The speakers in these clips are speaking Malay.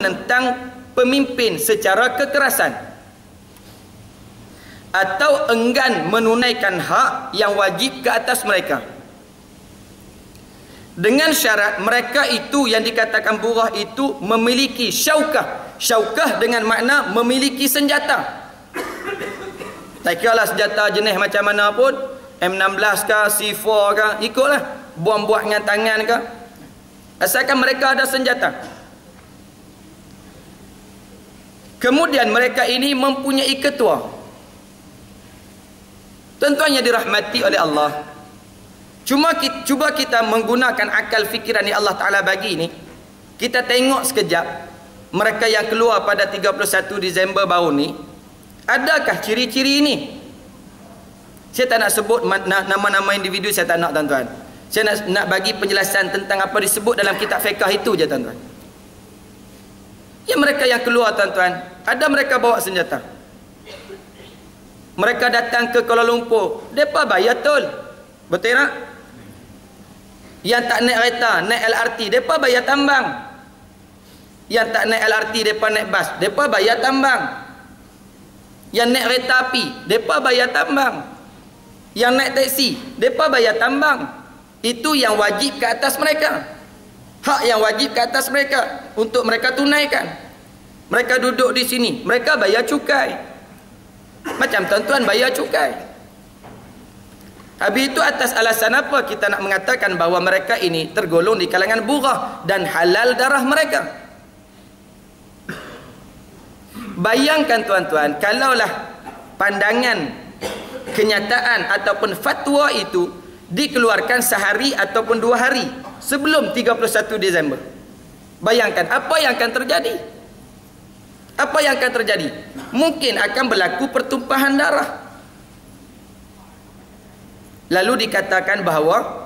tentang pemimpin secara kekerasan atau enggan menunaikan hak yang wajib ke atas mereka, dengan syarat mereka itu yang dikatakan burah itu memiliki syaukah. Syaukah dengan makna memiliki senjata. Tak kira lah senjata jenis macam mana pun, M16 ke, C4 ke, ikutlah. Bom buat dengan tangan ke, asalkan mereka ada senjata. Kemudian mereka ini mempunyai ketua. Tentunya dirahmati oleh Allah. Cuba kita menggunakan akal fikiran yang Allah Ta'ala bagi ini. Kita tengok sekejap mereka yang keluar pada 31 Disember baru ni, adakah ciri-ciri ini? Saya tak nak sebut nama-nama individu, saya tak nak, tuan-tuan. Saya nak bagi penjelasan tentang apa disebut dalam kitab fiqh itu je, tuan-tuan. Ya, mereka yang keluar, tuan-tuan, ada mereka bawa senjata. Mereka datang ke Kuala Lumpur, mereka bayar tol. Betul tak? Yang tak naik kereta, naik LRT, mereka bayar tambang. Yang tak naik LRT, mereka naik bas, mereka bayar tambang. Yang naik kereta api, mereka bayar tambang. Yang naik teksi, mereka bayar tambang. Itu yang wajib ke atas mereka. Hak yang wajib ke atas mereka untuk mereka tunaikan. Mereka duduk di sini, mereka bayar cukai. Macam tuan-tuan bayar cukai. Habis itu atas alasan apa kita nak mengatakan bahawa mereka ini tergolong di kalangan burah dan halal darah mereka? Bayangkan, tuan-tuan, kalaulah pandangan, kenyataan ataupun fatwa itu dikeluarkan sehari ataupun 2 hari sebelum 31 Disember. Bayangkan apa yang akan terjadi. Apa yang akan terjadi? Mungkin akan berlaku pertumpahan darah. Lalu dikatakan bahawa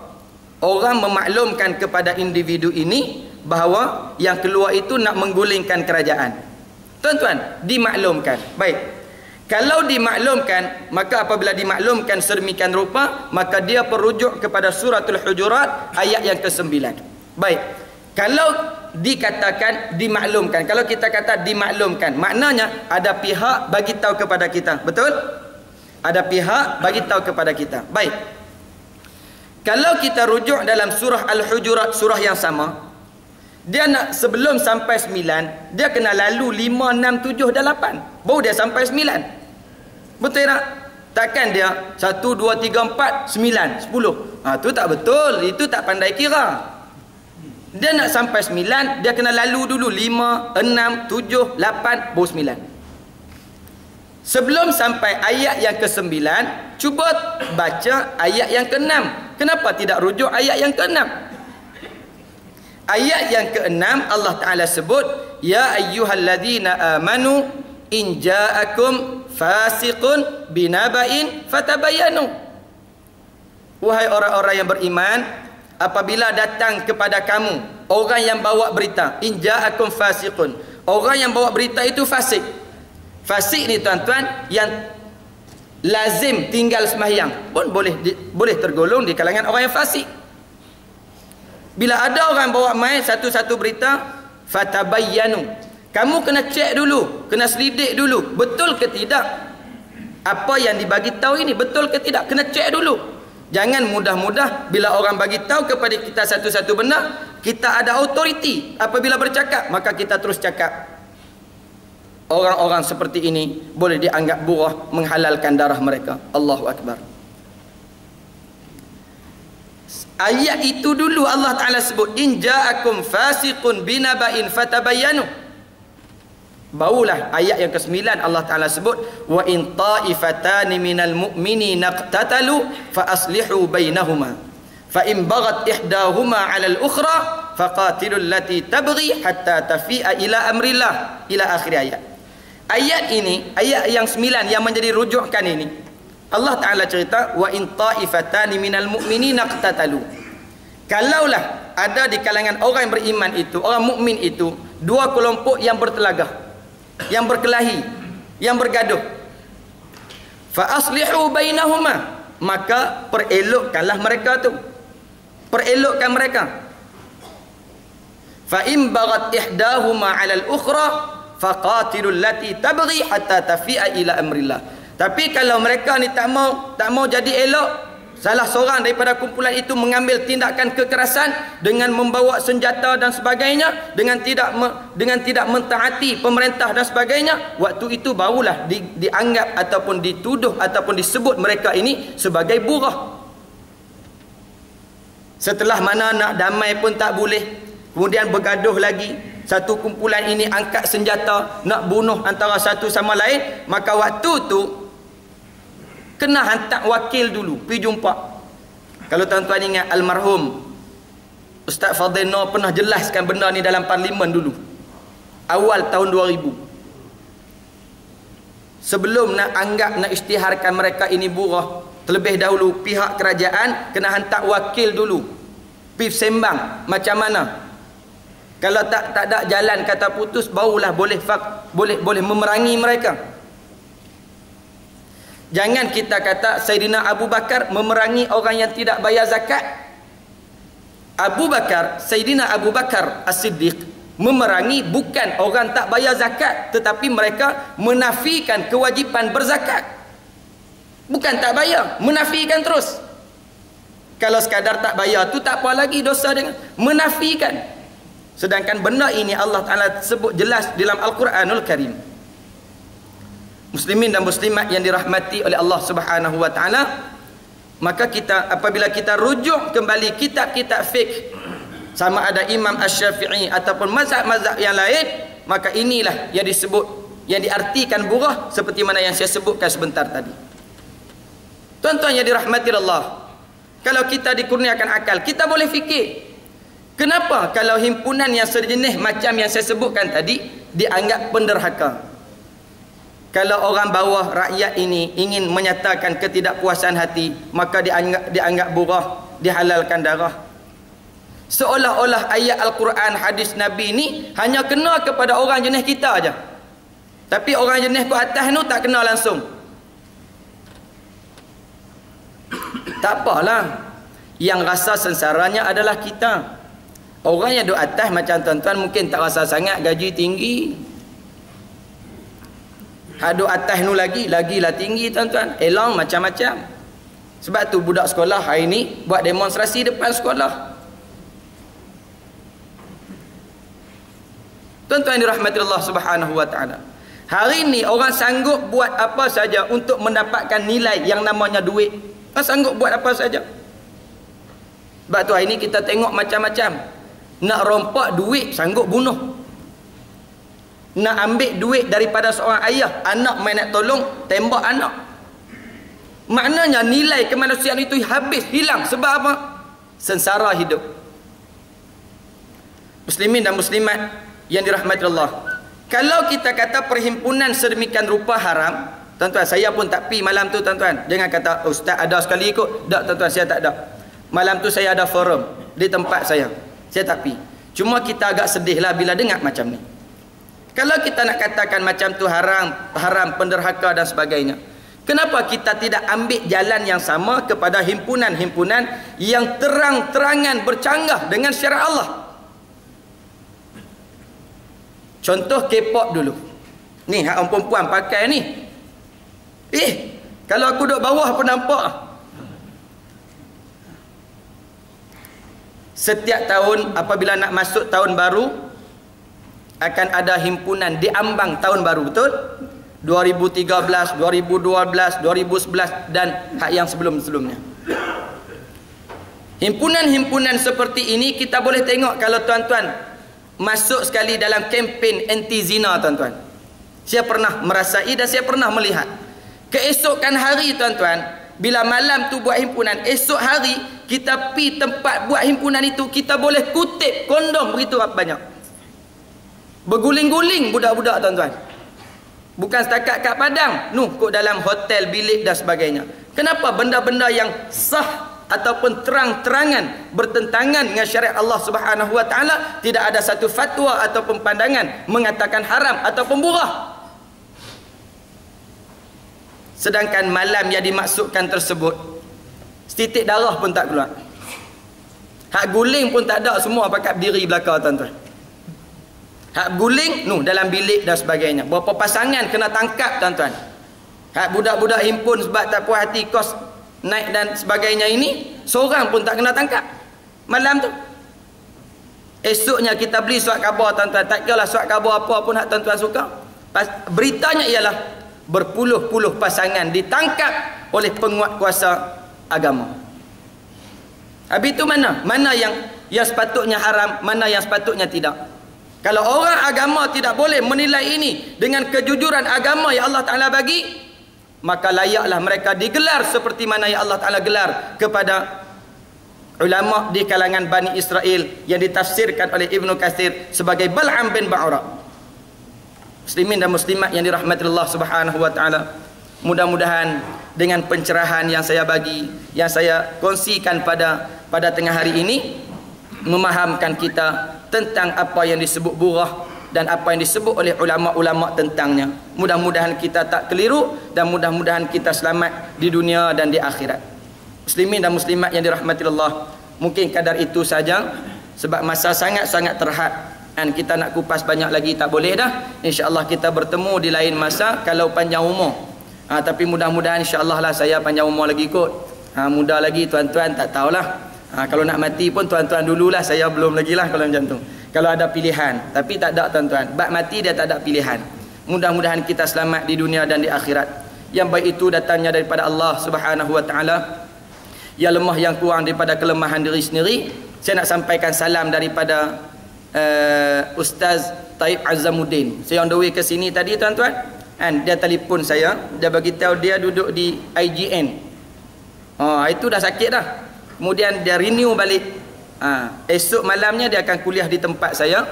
orang memaklumkan kepada individu ini bahawa yang keluar itu nak menggulingkan kerajaan. Tuan-tuan, dimaklumkan. Baik. Kalau dimaklumkan, maka apabila dimaklumkan sedemikian rupa, maka dia merujuk kepada suratul Hujurat ayat yang ke-9. Baik. Kalau dikatakan dimaklumkan, kalau kita kata dimaklumkan, maknanya ada pihak bagi tahu kepada kita. Betul? Ada pihak bagi tahu kepada kita. Baik. Kalau kita rujuk dalam surah Al-Hujurat, surah yang sama, dia nak sebelum sampai 9, dia kena lalu 5, 6, 7 dan 8. Baru dia sampai 9. Betul tak? Takkan dia 1, 2, 3, 4, 9, 10. Tu tak betul. Itu tak pandai kira. Dia nak sampai 9, dia kena lalu dulu 5, 6, 7, 8, baru 9. Sebelum sampai ayat yang ke-9, cuba baca ayat yang ke-6. Kenapa tidak rujuk ayat yang ke-6? Ayat yang ke-6 Allah Ta'ala sebut, ya ayyuhalladzina amanu in ja'akum fasiqun binaba'in fatabayanu. Wahai orang-orang yang beriman, apabila datang kepada kamu orang yang bawa berita, in ja'akum fasiqun, orang yang bawa berita itu fasik. Fasik ni, tuan-tuan, yang lazim tinggal sembahyang pun boleh tergolong di kalangan orang yang fasik. Bila ada orang bawa mai satu-satu berita, fatabayyanu, kamu kena cek dulu, kena selidik dulu, betul ke tidak apa yang dibagi tahu ini, betul ke tidak, kena cek dulu. Jangan mudah-mudah bila orang bagi tahu kepada kita satu-satu benda, kita ada autoriti, apabila bercakap maka kita terus cakap. Orang-orang seperti ini boleh dianggap burah, menghalalkan darah mereka. Allahu Akbar. Ayat itu dulu Allah Ta'ala sebut, in ja'akum fasiqun binaba'in fatabayyanu. Barulah ayat yang ke-9 Allah Ta'ala sebut, wa in ta'ifatani minal mu'minina iqtatalu fa aslihu bainahuma fa in baghat ihdahuma 'ala al-ukhra faqatilul lati tabghi hatta tafi'a ila amrillah, ila akhir ayat. Ayat ini, ayat yang 9 yang menjadi rujukan ini, Allah Ta'ala cerita, wa in ta'ifatani minal mu'minina iqtatalu. Kalaulah ada di kalangan orang yang beriman itu, orang mukmin itu, dua kelompok yang bertelagah, yang berkelahi, yang bergaduh, fa aslihu bainahuma, maka perelokkanlah mereka tu, perelokkan mereka. fa in baghat ihdahuma 'ala al-ukhra faqatilul lati tabghi hatta tafi'a ila amrillah. Tapi kalau mereka ni tak mau jadi elok, salah seorang daripada kumpulan itu mengambil tindakan kekerasan dengan membawa senjata dan sebagainya, dengan tidak mentaati pemerintah dan sebagainya, waktu itu barulah dianggap ataupun dituduh ataupun disebut mereka ini sebagai bughah. Setelah mana nak damai pun tak boleh, kemudian bergaduh lagi, satu kumpulan ini angkat senjata nak bunuh antara satu sama lain, maka waktu tu kena hantar wakil dulu pergi jumpa. Kalau tuan-tuan ingat almarhum Ustaz Fadil Noor pernah jelaskan benda ni dalam parlimen dulu awal tahun 2000. Sebelum nak isytiharkan mereka ini bughah, terlebih dahulu pihak kerajaan kena hantar wakil dulu pergi sembang macam mana. Kalau tak ada jalan kata putus, barulah boleh memerangi mereka. Jangan kita kata Sayyidina Abu Bakar memerangi orang yang tidak bayar zakat. Sayyidina Abu Bakar As-Siddiq memerangi bukan orang tak bayar zakat, tetapi mereka menafikan kewajipan berzakat. Bukan tak bayar, menafikan terus. Kalau sekadar tak bayar tu tak apa lagi dosa dengan menafikan. Sedangkan benda ini Allah Ta'ala sebut jelas dalam Al-Quranul Karim. Muslimin dan muslimat yang dirahmati oleh Allah Subhanahu wa taala, maka kita apabila kita rujuk kembali kitab-kitab fiqh, sama ada Imam Asy-Syafi'i ataupun mazhab-mazhab yang lain, maka inilah yang disebut, yang diartikan bughah seperti mana yang saya sebutkan sebentar tadi. Tuan-tuan yang dirahmati Allah, kalau kita dikurniakan akal, kita boleh fikir, kenapa kalau himpunan yang sejenis macam yang saya sebutkan tadi dianggap penderhaka? Kalau orang bawah rakyat ini ingin menyatakan ketidakpuasan hati, maka dianggap bughah, dihalalkan darah. Seolah-olah ayat Al-Quran, hadis Nabi ni hanya kena kepada orang jenis kita aja. Tapi orang jenis ke atas tu tak kena langsung. Tak apalah. Yang rasa sengsaranya adalah kita. Orang yang duduk atas macam tuan-tuan mungkin tak rasa sangat, gaji tinggi. Haduk atas nu lagilah tinggi tuan-tuan, elang macam-macam. Sebab tu budak sekolah hari ni buat demonstrasi depan sekolah. Tuan-tuan dirahmati Allah Subhanahu wa taala, hari ni orang sanggup buat apa saja untuk mendapatkan nilai yang namanya duit. Orang sanggup buat apa saja. Sebab tu hari ni kita tengok macam-macam. Nak rompak duit sanggup bunuh. Nak ambil duit daripada seorang ayah, anak main nak tolong, tembak anak. Maknanya nilai kemanusiaan itu habis, hilang. Sebab apa? Sengsara hidup. Muslimin dan muslimat yang dirahmati Allah, kalau kita kata perhimpunan sedemikian rupa haram, tuan-tuan, saya pun tak pi malam tu tuan-tuan. Jangan kata ustaz ada sekali ikut. Tak tuan-tuan, saya tak ada. Malam tu saya ada forum di tempat saya tak pi. Cuma kita agak sedih lah bila dengar macam ni. Kalau kita nak katakan macam tu haram, penderhaka dan sebagainya, kenapa kita tidak ambil jalan yang sama kepada himpunan-himpunan yang terang-terangan bercanggah dengan syariat Allah? Contoh K-pop dulu. Ni hak orang perempuan pakai ni. Kalau aku duduk bawah pun nampak. Setiap tahun apabila nak masuk tahun baru, akan ada himpunan diambang tahun baru, betul? 2013, 2012, 2011 dan hak yang sebelum-sebelumnya. Himpunan-himpunan seperti ini kita boleh tengok kalau tuan-tuan masuk sekali dalam kempen anti zina tuan-tuan. Saya pernah merasai dan saya pernah melihat. Keesokan hari tuan-tuan, bila malam tu buat himpunan, esok hari kita pi tempat buat himpunan itu, kita boleh kutip kondom begitu banyak. Berguling-guling budak-budak tuan-tuan. Bukan setakat kat padang, kok dalam hotel, bilik dan sebagainya. Kenapa benda-benda yang sah ataupun terang-terangan bertentangan dengan syariat Allah Subhanahu wa taala tidak ada satu fatwa ataupun pandangan mengatakan haram ataupun bughah? Sedangkan malam yang dimaksudkan tersebut, setitik darah pun tak keluar. Hak guling pun tak ada, semua pakai berdiri belakang tuan-tuan. Hak guling dalam bilik dan sebagainya. Berapa pasangan kena tangkap tuan-tuan. Hak budak-budak himpun sebab tak puas hati kos naik dan sebagainya ini, seorang pun tak kena tangkap malam tu. Esoknya kita beli surat khabar tuan-tuan, tak kira lah surat khabar apa pun hak tuan-tuan suka. Beritanya ialah berpuluh-puluh pasangan ditangkap oleh penguat kuasa agama. Habis itu mana yang sepatutnya haram, mana yang sepatutnya tidak. Kalau orang agama tidak boleh menilai ini dengan kejujuran agama yang Allah Ta'ala bagi, maka layaklah mereka digelar seperti mana yang Allah Ta'ala gelar kepada ulama di kalangan Bani Israel yang ditafsirkan oleh Ibnu Katsir sebagai Bal'am bin Ba'ura. Muslimin dan muslimat yang dirahmati Allah Subhanahu wa Ta'ala, mudah-mudahan dengan pencerahan yang saya bagi, yang saya kongsikan pada tengah hari ini, memahamkan kita tentang apa yang disebut burah dan apa yang disebut oleh ulama-ulama tentangnya. Mudah-mudahan kita tak keliru dan mudah-mudahan kita selamat di dunia dan di akhirat. Muslimin dan muslimat yang dirahmati Allah, mungkin kadar itu saja sebab masa sangat-sangat terhad dan kita nak kupas banyak lagi tak boleh dah. InsyaAllah kita bertemu di lain masa kalau panjang umur. Tapi mudah-mudahan insyaAllah lah saya panjang umur lagi kot. Muda lagi tuan-tuan tak tahulah. Kalau nak mati pun tuan-tuan dululah, saya belum lagi lah kalau macam tu. Kalau ada pilihan, tapi tak ada tuan-tuan. Bab mati dia tak ada pilihan. Mudah-mudahan kita selamat di dunia dan di akhirat. Yang baik itu datangnya daripada Allah Subhanahu wa Ta'ala. Yang lemah yang kurang daripada kelemahan diri sendiri. Saya nak sampaikan salam daripada Ustaz Taib Azzamuddin. Saya on the way ke sini tadi tuan-tuan, and dia telefon saya, dia bagi tahu dia duduk di IGN. Itu dah sakit dah. Kemudian dia renew balik. Esok malamnya dia akan kuliah di tempat saya.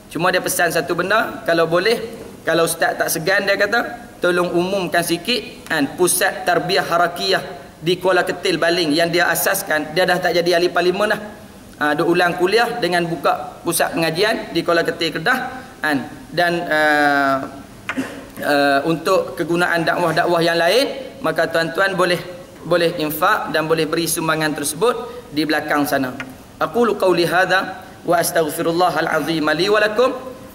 Cuma dia pesan satu benda, kalau boleh, kalau ustaz tak segan, dia kata tolong umumkan sikit pusat tarbiyah harakiyah di Kuala Ketil Baling yang dia asaskan. Dia dah tak jadi ahli parlimen dah. Dia ulang kuliah dengan buka pusat pengajian di Kuala Ketil Kedah, dan untuk kegunaan dakwah-dakwah yang lain, maka tuan-tuan boleh infak dan boleh beri sumbangan tersebut di belakang sana. Aqulu qawli hadza wa astaghfirullahal azim li wa lakum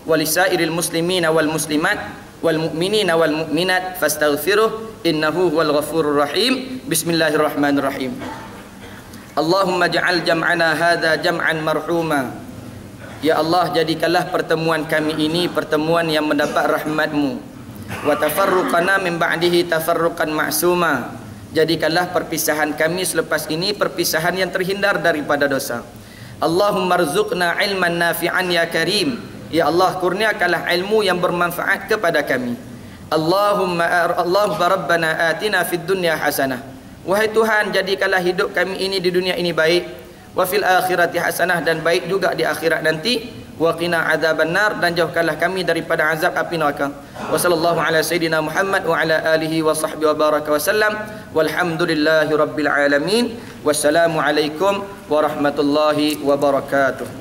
wa lisairil muslimina wal muslimat wal mu'minina wal mu'minat fastaghfiruh innahu huwal ghafurur rahim. Bismillahirrahmanirrahim. Allahumma ja'al jam'ana hadza jam'an marhuma. Ya Allah, jadikanlah pertemuan kami ini pertemuan yang mendapat rahmat-Mu. Wa tafarruqana min ba'dihi tafarruqan ma'suma. Jadikanlah perpisahan kami selepas ini perpisahan yang terhindar daripada dosa. Allahumma rzuqna ilman nafi'an ya karim. Ya Allah, kurniakanlah ilmu yang bermanfaat kepada kami. Allahumma rabbana atina fid dunya hasanah. Wahai Tuhan, jadikanlah hidup kami ini di dunia ini baik. Wa fil akhirati hasanah, dan baik juga di akhirat nanti. Wa qina adzabannar, dan jauhkanlah kami daripada azab api neraka. Wa sallallahu ala sayidina Muhammad wa ala alihi wa sahbihi wa baraka wa sallam. Walhamdulillahi rabbil alamin. Wassalamu alaikum warahmatullahi wabarakatuh.